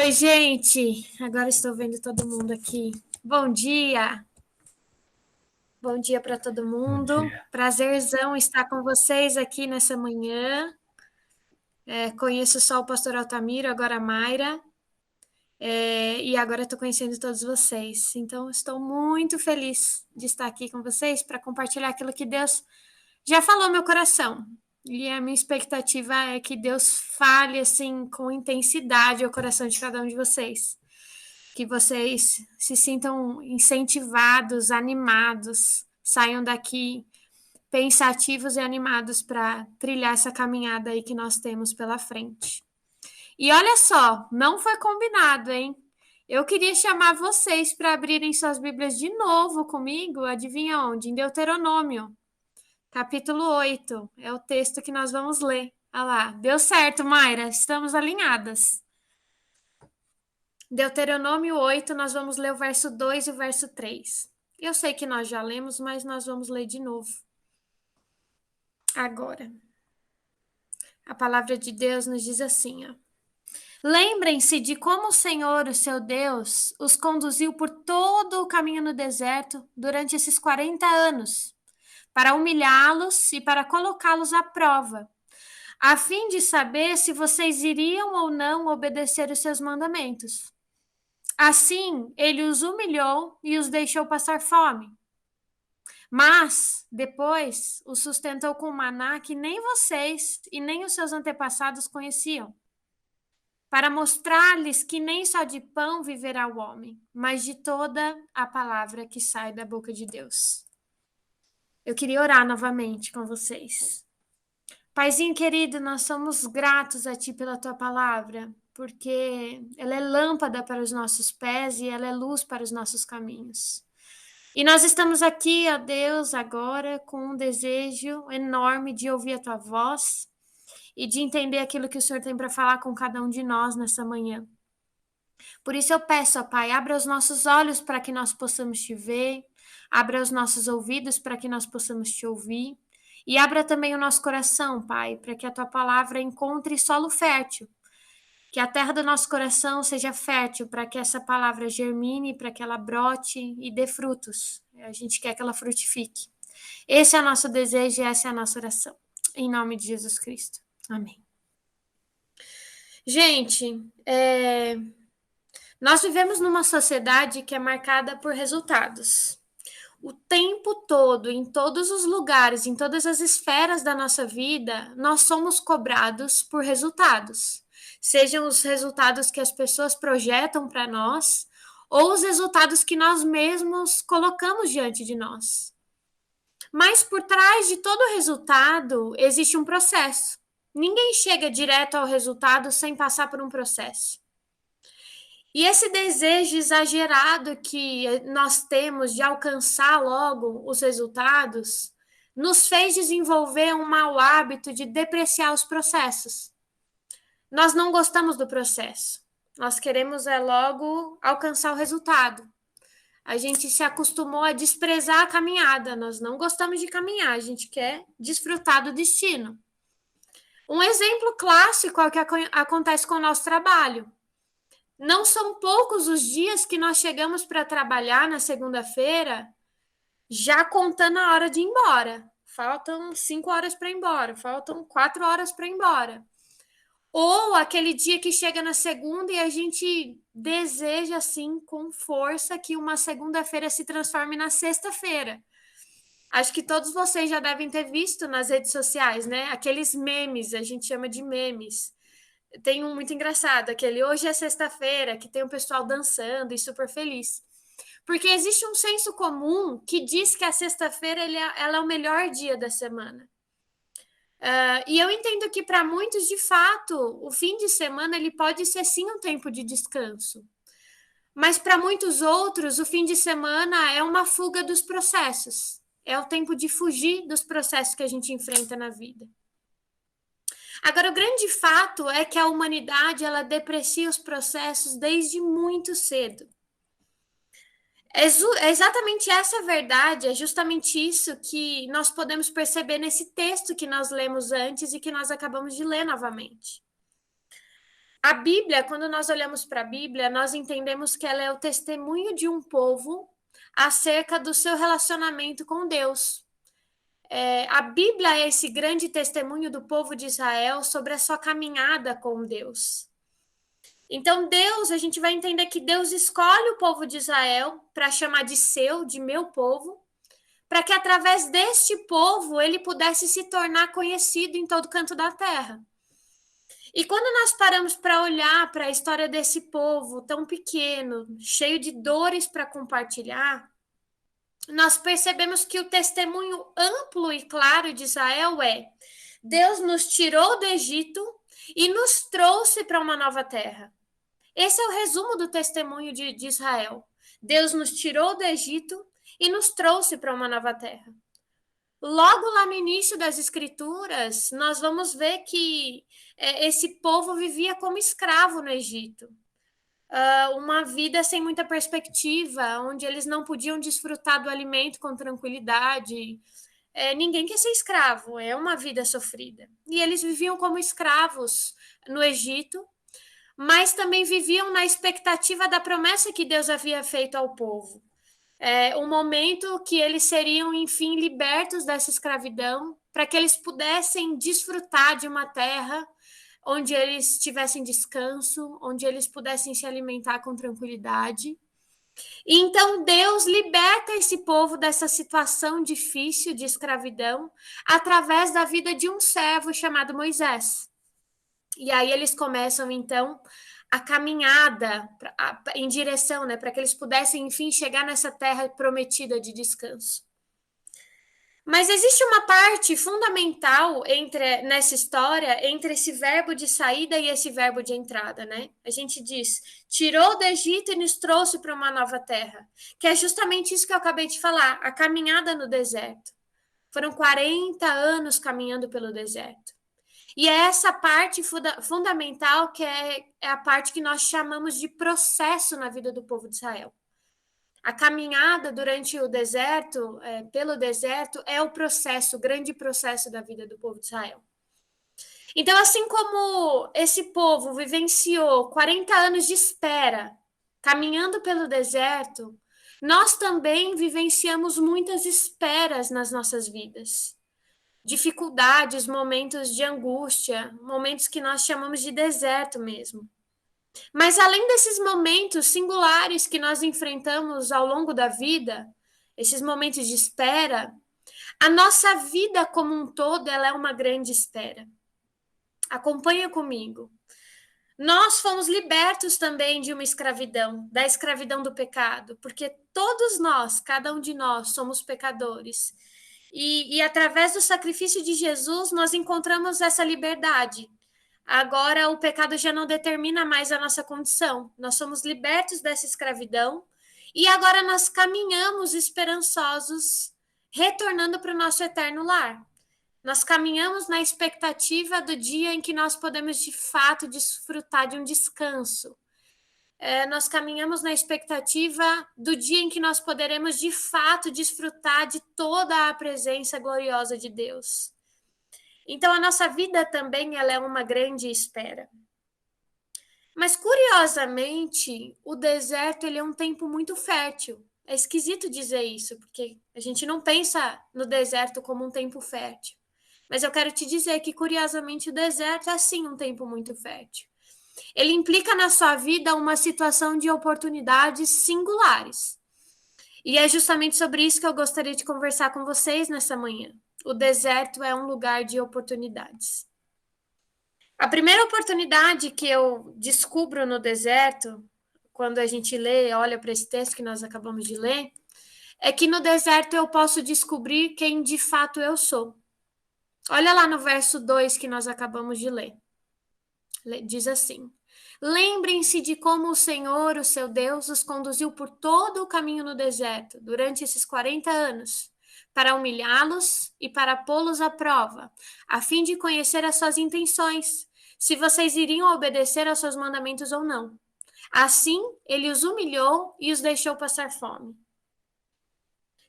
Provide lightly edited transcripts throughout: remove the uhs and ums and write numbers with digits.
Oi, gente. Agora estou vendo todo mundo aqui. Bom dia. Bom dia para todo Bom mundo. dia. Prazerzão estar com vocês aqui nessa manhã. Conheço só o pastor Altamiro, agora a Mayra. E agora estou conhecendo todos vocês. Então, estou muito feliz de estar aqui com vocês para compartilhar aquilo que Deus já falou no meu coração. E a minha expectativa é que Deus fale assim com intensidade ao coração de cada um de vocês. Que vocês se sintam incentivados, animados, saiam daqui pensativos e animados para trilhar essa caminhada aí que nós temos pela frente. E olha só, não foi combinado, hein? Eu queria chamar vocês para abrirem suas Bíblias de novo comigo, adivinha onde? Em Deuteronômio, capítulo 8. É o texto que nós vamos ler. Olha lá, deu certo, Mayra, estamos alinhadas. Deuteronômio 8, nós vamos ler o verso 2 e o verso 3. Eu sei que nós já lemos, mas nós vamos ler de novo. Agora, a palavra de Deus nos diz assim, ó. Lembrem-se de como o Senhor, o seu Deus, os conduziu por todo o caminho no deserto durante esses 40 anos, para humilhá-los e para colocá-los à prova, a fim de saber se vocês iriam ou não obedecer os seus mandamentos. Assim, ele os humilhou e os deixou passar fome. Mas, depois, os sustentou com maná que nem vocês e nem os seus antepassados conheciam, para mostrar-lhes que nem só de pão viverá o homem, mas de toda a palavra que sai da boca de Deus. Eu queria orar novamente com vocês. Paizinho querido, nós somos gratos a Ti pela Tua palavra, porque ela é lâmpada para os nossos pés e ela é luz para os nossos caminhos. E nós estamos aqui, ó Deus, agora com um desejo enorme de ouvir a Tua voz e de entender aquilo que o Senhor tem para falar com cada um de nós nessa manhã. Por isso eu peço, ó Pai, abra os nossos olhos para que nós possamos Te ver, abra os nossos ouvidos para que nós possamos Te ouvir. E abra também o nosso coração, Pai, para que a Tua palavra encontre solo fértil. Que a terra do nosso coração seja fértil para que essa palavra germine, para que ela brote e dê frutos. A gente quer que ela frutifique. Esse é o nosso desejo e essa é a nossa oração. Em nome de Jesus Cristo. Amém. Gente, nós vivemos numa sociedade que é marcada por resultados. O tempo todo, em todos os lugares, em todas as esferas da nossa vida, nós somos cobrados por resultados. Sejam os resultados que as pessoas projetam para nós, ou os resultados que nós mesmos colocamos diante de nós. Mas por trás de todo resultado existe um processo. Ninguém chega direto ao resultado sem passar por um processo. E esse desejo exagerado que nós temos de alcançar logo os resultados nos fez desenvolver um mau hábito de depreciar os processos. Nós não gostamos do processo. Nós queremos logo alcançar o resultado. A gente se acostumou a desprezar a caminhada. Nós não gostamos de caminhar, a gente quer desfrutar do destino. Um exemplo clássico é o que acontece com o nosso trabalho. Não são poucos os dias que nós chegamos para trabalhar na segunda-feira, já contando a hora de ir embora. Faltam 5 horas para ir embora, faltam 4 horas para ir embora. Ou aquele dia que chega na segunda e a gente deseja, assim, com força, que uma segunda-feira se transforme na sexta-feira. Acho que todos vocês já devem ter visto nas redes sociais, né? Aqueles memes, a gente chama de memes. Tem um muito engraçado, aquele hoje é sexta-feira, que tem o pessoal dançando e super feliz. Porque existe um senso comum que diz que a sexta-feira ela é o melhor dia da semana. E eu entendo que para muitos, de fato, o fim de semana ele pode ser sim um tempo de descanso. Mas para muitos outros, o fim de semana é uma fuga dos processos. É o tempo de fugir dos processos que a gente enfrenta na vida. Agora, o grande fato é que a humanidade ela deprecia os processos desde muito cedo. É exatamente essa verdade, é justamente isso que nós podemos perceber nesse texto que nós lemos antes e que nós acabamos de ler novamente. A Bíblia, quando nós olhamos para a Bíblia, nós entendemos que ela é o testemunho de um povo acerca do seu relacionamento com Deus. A Bíblia é esse grande testemunho do povo de Israel sobre a sua caminhada com Deus. Então, Deus, a gente vai entender que Deus escolhe o povo de Israel para chamar de seu, de meu povo, para que através deste povo ele pudesse se tornar conhecido em todo canto da terra. E quando nós paramos para olhar para a história desse povo tão pequeno, cheio de dores para compartilhar, nós percebemos que o testemunho amplo e claro de Israel é: Deus nos tirou do Egito e nos trouxe para uma nova terra. Esse é o resumo do testemunho de Israel. Deus nos tirou do Egito e nos trouxe para uma nova terra. Logo lá no início das Escrituras, nós vamos ver que esse povo vivia como escravo no Egito. Uma vida sem muita perspectiva, onde eles não podiam desfrutar do alimento com tranquilidade. Ninguém quer ser escravo, é uma vida sofrida. E eles viviam como escravos no Egito, mas também viviam na expectativa da promessa que Deus havia feito ao povo. Um momento que eles seriam, enfim, libertos dessa escravidão, para que eles pudessem desfrutar de uma terra onde eles tivessem descanso, onde eles pudessem se alimentar com tranquilidade. E então Deus liberta esse povo dessa situação difícil de escravidão através da vida de um servo chamado Moisés. E aí eles começam, então, a caminhada em direção, né, para que eles pudessem, enfim, chegar nessa terra prometida de descanso. Mas existe uma parte fundamental nessa história entre esse verbo de saída e esse verbo de entrada, né? A gente diz, tirou do Egito e nos trouxe para uma nova terra, que é justamente isso que eu acabei de falar, a caminhada no deserto. Foram 40 anos caminhando pelo deserto. E é essa parte fundamental que é a parte que nós chamamos de processo na vida do povo de Israel. A caminhada durante o deserto, pelo deserto, é o processo, o grande processo da vida do povo de Israel. Então, assim como esse povo vivenciou 40 anos de espera, caminhando pelo deserto, nós também vivenciamos muitas esperas nas nossas vidas. Dificuldades, momentos de angústia, momentos que nós chamamos de deserto mesmo. Mas além desses momentos singulares que nós enfrentamos ao longo da vida, esses momentos de espera, a nossa vida como um todo, ela é uma grande espera. Acompanha comigo. Nós fomos libertos também de uma escravidão, da escravidão do pecado, porque todos nós, cada um de nós, somos pecadores. E através do sacrifício de Jesus, nós encontramos essa liberdade. Agora o pecado já não determina mais a nossa condição. Nós somos libertos dessa escravidão e agora nós caminhamos esperançosos, retornando para o nosso eterno lar. Nós caminhamos na expectativa do dia em que nós podemos de fato desfrutar de um descanso. Nós caminhamos na expectativa do dia em que nós poderemos de fato desfrutar de toda a presença gloriosa de Deus. Então, a nossa vida também ela é uma grande espera. Mas, curiosamente, o deserto ele é um tempo muito fértil. É esquisito dizer isso, porque a gente não pensa no deserto como um tempo fértil. Mas eu quero te dizer que, curiosamente, o deserto é, sim, um tempo muito fértil. Ele implica na sua vida uma situação de oportunidades singulares. E é justamente sobre isso que eu gostaria de conversar com vocês nessa manhã. O deserto é um lugar de oportunidades. A primeira oportunidade que eu descubro no deserto, quando a gente lê, olha para esse texto que nós acabamos de ler, é que no deserto eu posso descobrir quem de fato eu sou. Olha lá no verso 2 que nós acabamos de ler. Diz assim: lembrem-se de como o Senhor, o seu Deus, os conduziu por todo o caminho no deserto, durante esses 40 anos, para humilhá-los e para pô-los à prova, a fim de conhecer as suas intenções, se vocês iriam obedecer aos seus mandamentos ou não. Assim, ele os humilhou e os deixou passar fome.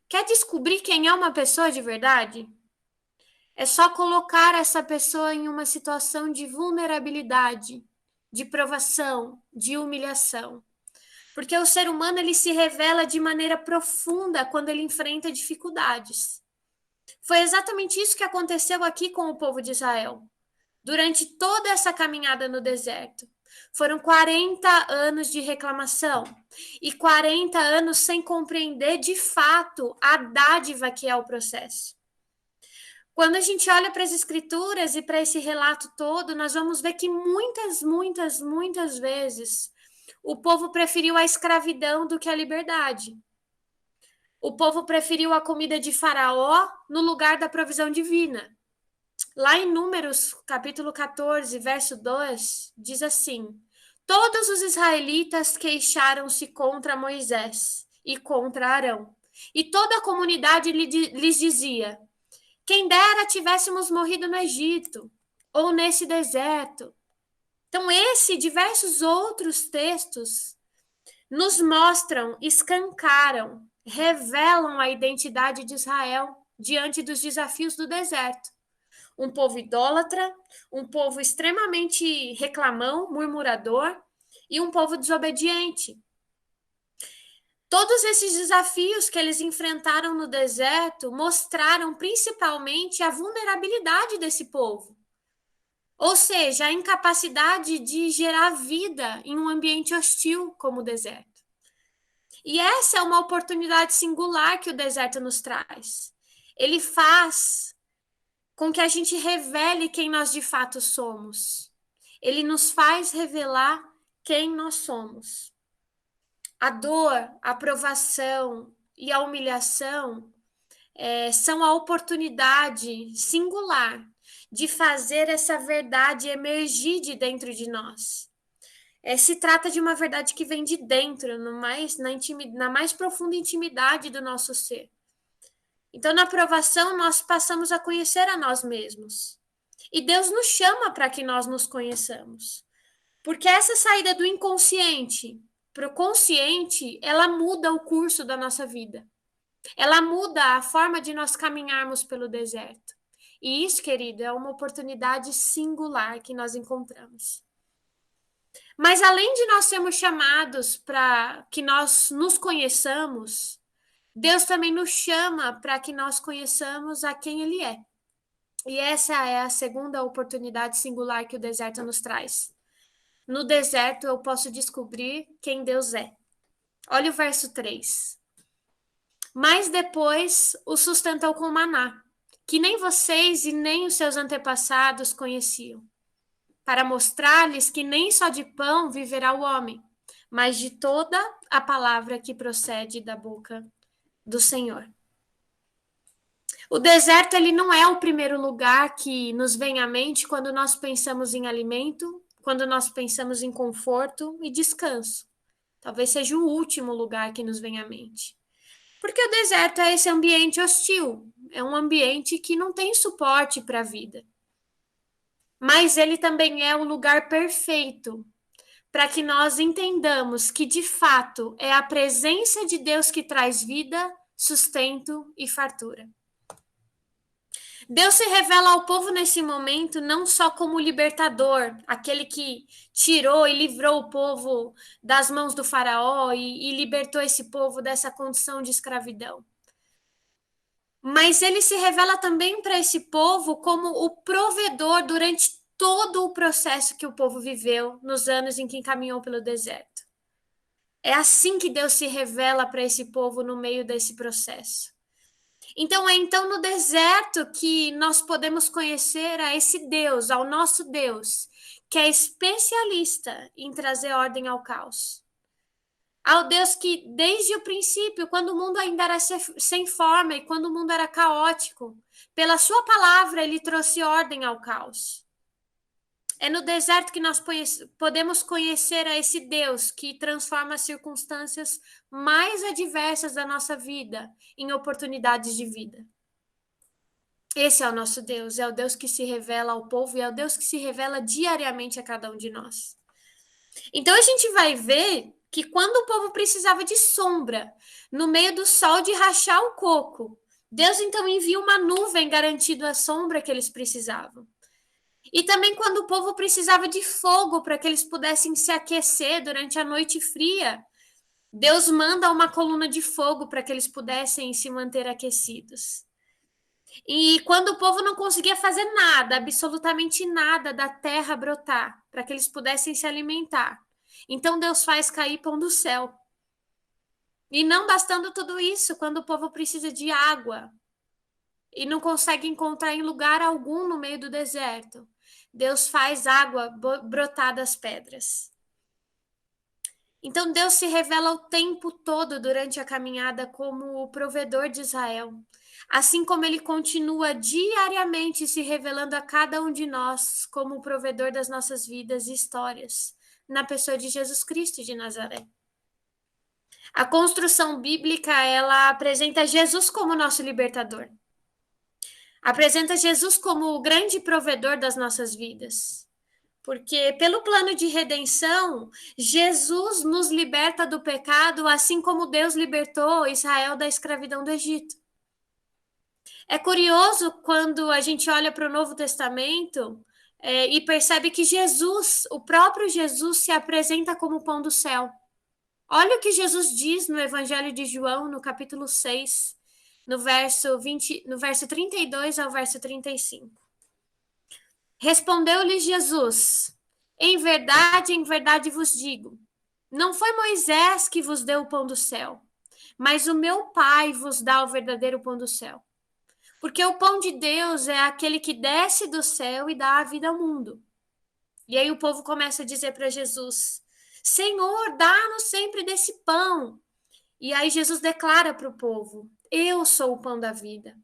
Quer descobrir quem é uma pessoa de verdade? É só colocar essa pessoa em uma situação de vulnerabilidade, de provação, de humilhação. Porque o ser humano ele se revela de maneira profunda quando ele enfrenta dificuldades. Foi exatamente isso que aconteceu aqui com o povo de Israel. Durante toda essa caminhada no deserto. Foram 40 anos de reclamação e 40 anos sem compreender de fato a dádiva que é o processo. Quando a gente olha para as escrituras e para esse relato todo, nós vamos ver que muitas vezes o povo preferiu a escravidão do que a liberdade. O povo preferiu a comida de Faraó no lugar da provisão divina. Lá em Números, capítulo 14, verso 2, diz assim: todos os israelitas queixaram-se contra Moisés e contra Arão. E toda a comunidade lhes dizia: quem dera tivéssemos morrido no Egito ou nesse deserto. Então, esse e diversos outros textos nos mostram, escancaram, revelam a identidade de Israel diante dos desafios do deserto. Um povo idólatra, um povo extremamente reclamão, murmurador e um povo desobediente. Todos esses desafios que eles enfrentaram no deserto mostraram principalmente a vulnerabilidade desse povo. Ou seja, a incapacidade de gerar vida em um ambiente hostil como o deserto. E essa é uma oportunidade singular que o deserto nos traz. Ele faz com que a gente revele quem nós de fato somos. Ele nos faz revelar quem nós somos. A dor, a provação e a humilhação são a oportunidade singular de fazer essa verdade emergir de dentro de nós. Se trata de uma verdade que vem de dentro, na mais profunda intimidade do nosso ser. Então, na provação, nós passamos a conhecer a nós mesmos. E Deus nos chama para que nós nos conheçamos. Porque essa saída do inconsciente para o consciente, ela muda o curso da nossa vida. Ela muda a forma de nós caminharmos pelo deserto. E isso, querido, é uma oportunidade singular que nós encontramos. Mas além de nós sermos chamados para que nós nos conheçamos, Deus também nos chama para que nós conheçamos a quem Ele é. E essa é a segunda oportunidade singular que o deserto nos traz. No deserto eu posso descobrir quem Deus é. Olha o verso 3. Mas depois o sustentou com maná, que nem vocês e nem os seus antepassados conheciam, para mostrar-lhes que nem só de pão viverá o homem, mas de toda a palavra que procede da boca do Senhor. O deserto ele não é o primeiro lugar que nos vem à mente quando nós pensamos em alimento, quando nós pensamos em conforto e descanso. Talvez seja o último lugar que nos vem à mente. Porque o deserto é esse ambiente hostil, é um ambiente que não tem suporte para a vida. Mas ele também é o lugar perfeito para que nós entendamos que, de fato, é a presença de Deus que traz vida, sustento e fartura. Deus se revela ao povo nesse momento não só como libertador, aquele que tirou e livrou o povo das mãos do faraó e libertou esse povo dessa condição de escravidão. Mas ele se revela também para esse povo como o provedor durante todo o processo que o povo viveu nos anos em que caminhou pelo deserto. É assim que Deus se revela para esse povo no meio desse processo. Então é no deserto que nós podemos conhecer a esse Deus, ao nosso Deus, que é especialista em trazer ordem ao caos. Ao Deus que desde o princípio, quando o mundo ainda era sem forma e quando o mundo era caótico, pela sua palavra ele trouxe ordem ao caos. É no deserto que nós podemos conhecer a esse Deus que transforma as circunstâncias mais adversas da nossa vida em oportunidades de vida. Esse é o nosso Deus, é o Deus que se revela ao povo e é o Deus que se revela diariamente a cada um de nós. Então a gente vai ver que quando o povo precisava de sombra, no meio do sol de rachar o coco, Deus então envia uma nuvem garantindo a sombra que eles precisavam. E também quando o povo precisava de fogo para que eles pudessem se aquecer durante a noite fria, Deus manda uma coluna de fogo para que eles pudessem se manter aquecidos. E quando o povo não conseguia fazer nada, absolutamente nada da terra brotar, para que eles pudessem se alimentar, então Deus faz cair pão do céu. E não bastando tudo isso, quando o povo precisa de água e não consegue encontrar em lugar algum no meio do deserto, Deus faz água brotar das pedras. Então Deus se revela o tempo todo durante a caminhada como o provedor de Israel, assim como ele continua diariamente se revelando a cada um de nós como o provedor das nossas vidas e histórias, na pessoa de Jesus Cristo de Nazaré. A construção bíblica, ela apresenta Jesus como nosso libertador. Apresenta Jesus como o grande provedor das nossas vidas. Porque pelo plano de redenção, Jesus nos liberta do pecado, assim como Deus libertou Israel da escravidão do Egito. É curioso quando a gente olha para o Novo Testamento e percebe que Jesus, o próprio Jesus, se apresenta como o pão do céu. Olha o que Jesus diz no Evangelho de João, no capítulo 6, no verso 32 ao verso 35. Respondeu-lhes Jesus: em verdade vos digo, não foi Moisés que vos deu o pão do céu, mas o meu Pai vos dá o verdadeiro pão do céu. Porque o pão de Deus é aquele que desce do céu e dá a vida ao mundo. E aí o povo começa a dizer para Jesus: Senhor, dá-nos sempre desse pão. E aí Jesus declara para o povo: eu sou o pão da vida.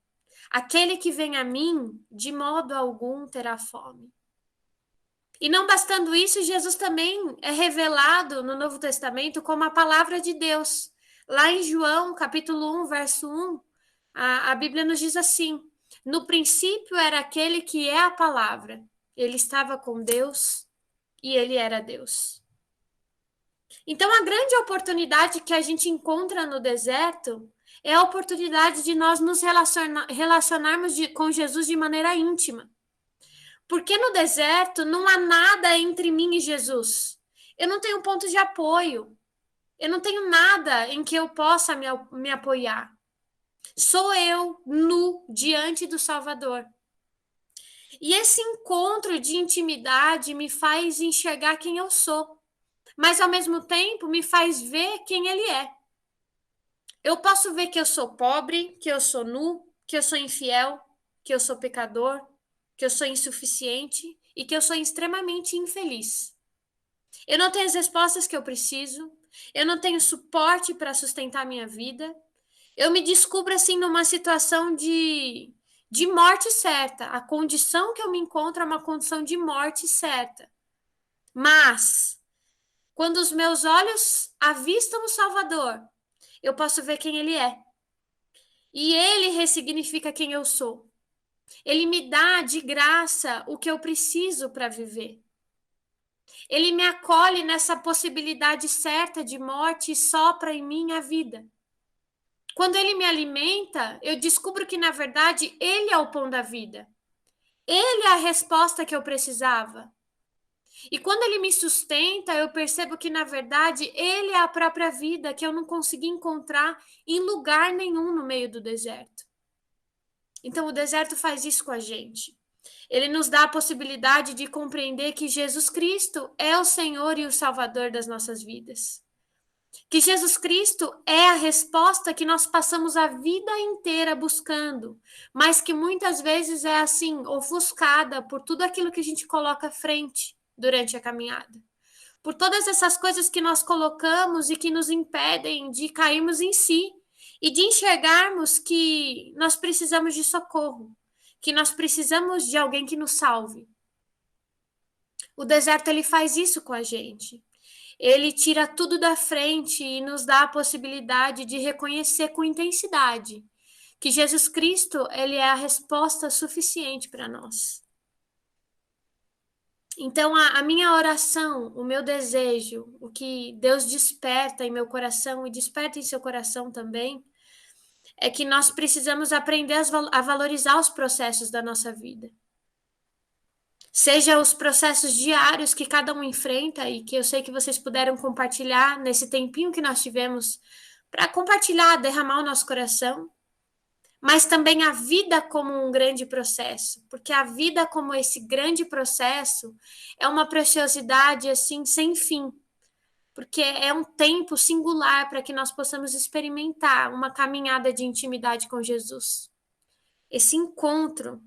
Aquele que vem a mim, de modo algum terá fome. E não bastando isso, Jesus também é revelado no Novo Testamento como a palavra de Deus. Lá em João, capítulo 1, verso 1, a Bíblia nos diz assim: no princípio era aquele que é a palavra. Ele estava com Deus e ele era Deus. Então, a grande oportunidade que a gente encontra no deserto é a oportunidade de nós nos relacionarmos com Jesus de maneira íntima. Porque no deserto não há nada entre mim e Jesus. Eu não tenho ponto de apoio. Eu não tenho nada em que eu possa me apoiar. Sou eu, nu, diante do Salvador. E esse encontro de intimidade me faz enxergar quem eu sou, mas ao mesmo tempo me faz ver quem ele é. Eu posso ver que eu sou pobre, que eu sou nu, que eu sou infiel, que eu sou pecador, que eu sou insuficiente e que eu sou extremamente infeliz. Eu não tenho as respostas que eu preciso, eu não tenho suporte para sustentar minha vida. Eu me descubro assim numa situação de morte certa. A condição que eu me encontro é uma condição de morte certa. Mas, quando os meus olhos avistam o Salvador, eu posso ver quem ele é. E ele ressignifica quem eu sou. Ele me dá de graça o que eu preciso para viver. Ele me acolhe nessa possibilidade certa de morte e sopra em mim a vida. Quando ele me alimenta, eu descubro que, na verdade, ele é o pão da vida. Ele é a resposta que eu precisava. E quando ele me sustenta, eu percebo que, na verdade, ele é a própria vida que eu não consegui encontrar em lugar nenhum no meio do deserto. Então, o deserto faz isso com a gente. Ele nos dá a possibilidade de compreender que Jesus Cristo é o Senhor e o Salvador das nossas vidas. Que Jesus Cristo é a resposta que nós passamos a vida inteira buscando, mas que muitas vezes é assim, ofuscada por tudo aquilo que a gente coloca à frente durante a caminhada. Por todas essas coisas que nós colocamos e que nos impedem de cairmos em si e de enxergarmos que nós precisamos de socorro, que nós precisamos de alguém que nos salve. O deserto, ele faz isso com a gente. Ele tira tudo da frente e nos dá a possibilidade de reconhecer com intensidade que Jesus Cristo, ele é a resposta suficiente para nós. Então, a minha oração, o meu desejo, o que Deus desperta em meu coração e desperta em seu coração também, é que nós precisamos aprender a valorizar os processos da nossa vida. seja os processos diários que cada um enfrenta e que eu sei que vocês puderam compartilhar nesse tempinho que nós tivemos para compartilhar, derramar o nosso coração, mas também a vida como um grande processo, porque a vida como esse grande processo é uma preciosidade assim sem fim, porque é um tempo singular para que nós possamos experimentar uma caminhada de intimidade com Jesus. Esse encontro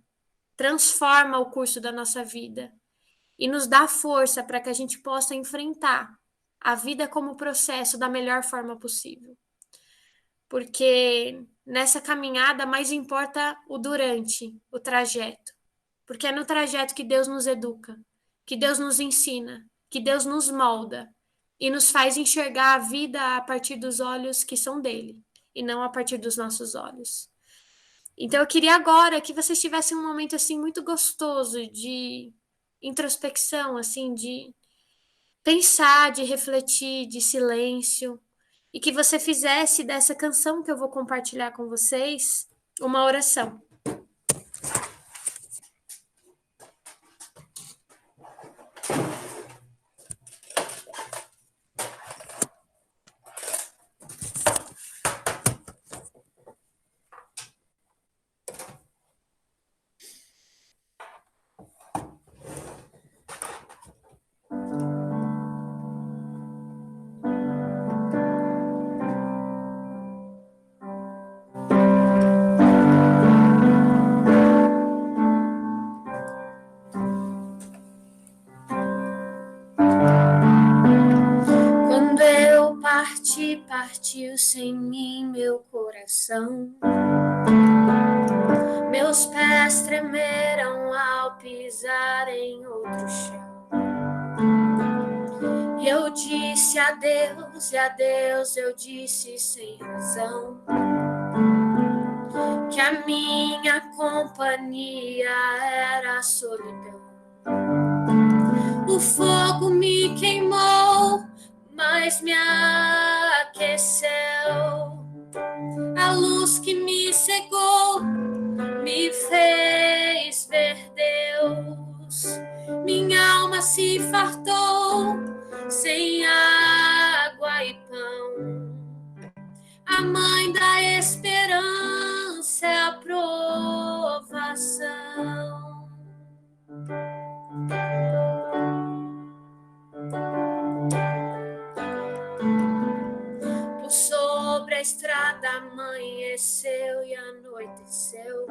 transforma o curso da nossa vida e nos dá força para que a gente possa enfrentar a vida como processo da melhor forma possível. Porque nessa caminhada mais importa o durante, o trajeto. Porque é no trajeto que Deus nos educa, que Deus nos ensina, que Deus nos molda e nos faz enxergar a vida a partir dos olhos que são dele e não a partir dos nossos olhos. Então eu queria agora que vocês tivessem um momento assim muito gostoso de introspecção, assim, de pensar, de refletir, de silêncio, e que você fizesse dessa canção que eu vou compartilhar com vocês uma oração. Quando eu partiu sem mim meu coração. Meus pés tremeram ao pisar em outro chão. Eu disse adeus, e adeus eu disse sem razão, que a minha companhia era a solidão. O fogo me queimou, mas me aqueceu. A luz que me cegou me fez ver Deus. Minha alma se fartou sem água e pão. A mãe da esperança é a provação. Por sobre a estrada amanheceu e anoiteceu.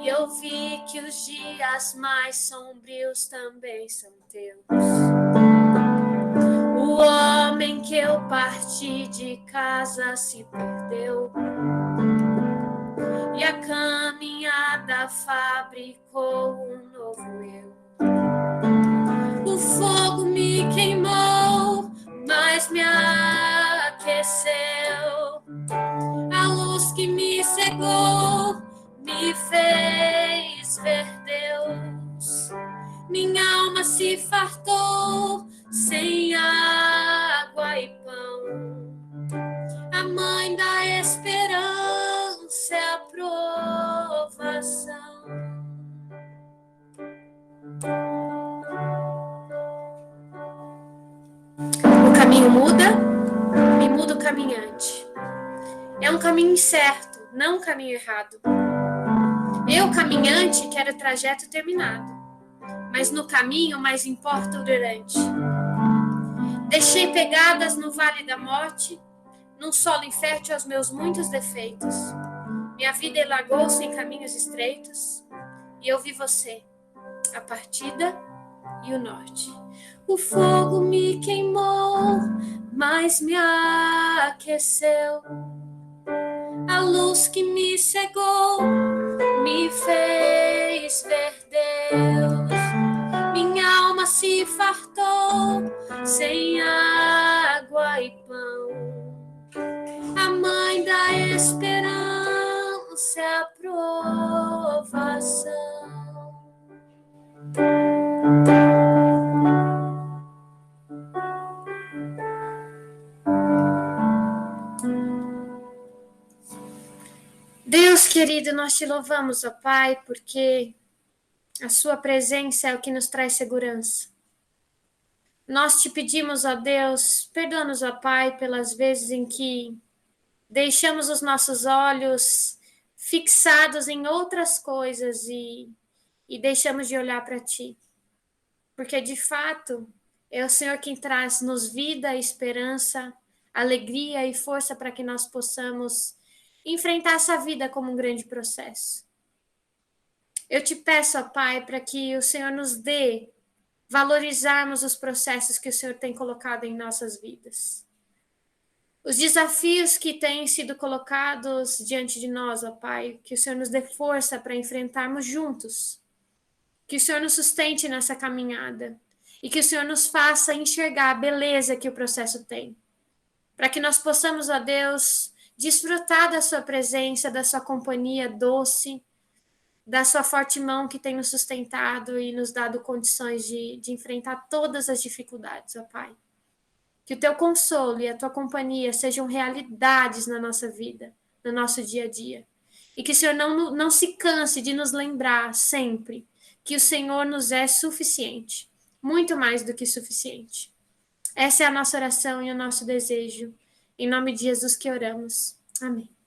E eu vi que os dias mais sombrios também são teus. O homem que eu parti de casa se perdeu, e a caminhada fabricou um novo eu. O fogo me queimou, mas me aqueceu. A luz que me cegou me fez ver Deus. Minha alma se fartou sem água e pão. A mãe da esperança é a provação. O caminho muda, e muda o caminhante. É um caminho certo, não um caminho errado. Eu, caminhante, quero o trajeto terminado, mas no caminho mais importa o durante. Deixei pegadas no vale da morte, num solo infértil aos meus muitos defeitos. Minha vida elagou-se em caminhos estreitos, e eu vi você, a partida e o norte. O fogo me queimou, mas me aqueceu. A luz que me cegou me fez ver Deus. Minha alma se fartou sem água e pão. A mãe da esperança é a provação. Deus querido, nós te louvamos, ó Pai, porque A sua presença é o que nos traz segurança. Nós te pedimos, ó Deus, perdoa-nos, ó Pai, pelas vezes em que deixamos os nossos olhos fixados em outras coisas e deixamos de olhar para Ti. Porque, de fato, é o Senhor quem traz-nos vida, esperança, alegria e força para que nós possamos enfrentar essa vida como um grande processo. Eu te peço, ó Pai, para que o Senhor nos dê valorizarmos os processos que o Senhor tem colocado em nossas vidas. Os desafios que têm sido colocados diante de nós, ó Pai, que o Senhor nos dê força para enfrentarmos juntos. Que o Senhor nos sustente nessa caminhada e que o Senhor nos faça enxergar a beleza que o processo tem. Para que nós possamos, ó Deus, desfrutar da sua presença, da sua companhia doce, da sua forte mão que tem nos sustentado e nos dado condições de enfrentar todas as dificuldades, ó Pai. Que o teu consolo e a tua companhia sejam realidades na nossa vida, no nosso dia a dia. E que o Senhor não se canse de nos lembrar sempre que o Senhor nos é suficiente, muito mais do que suficiente. Essa é a nossa oração e o nosso desejo. Em nome de Jesus que oramos. Amém.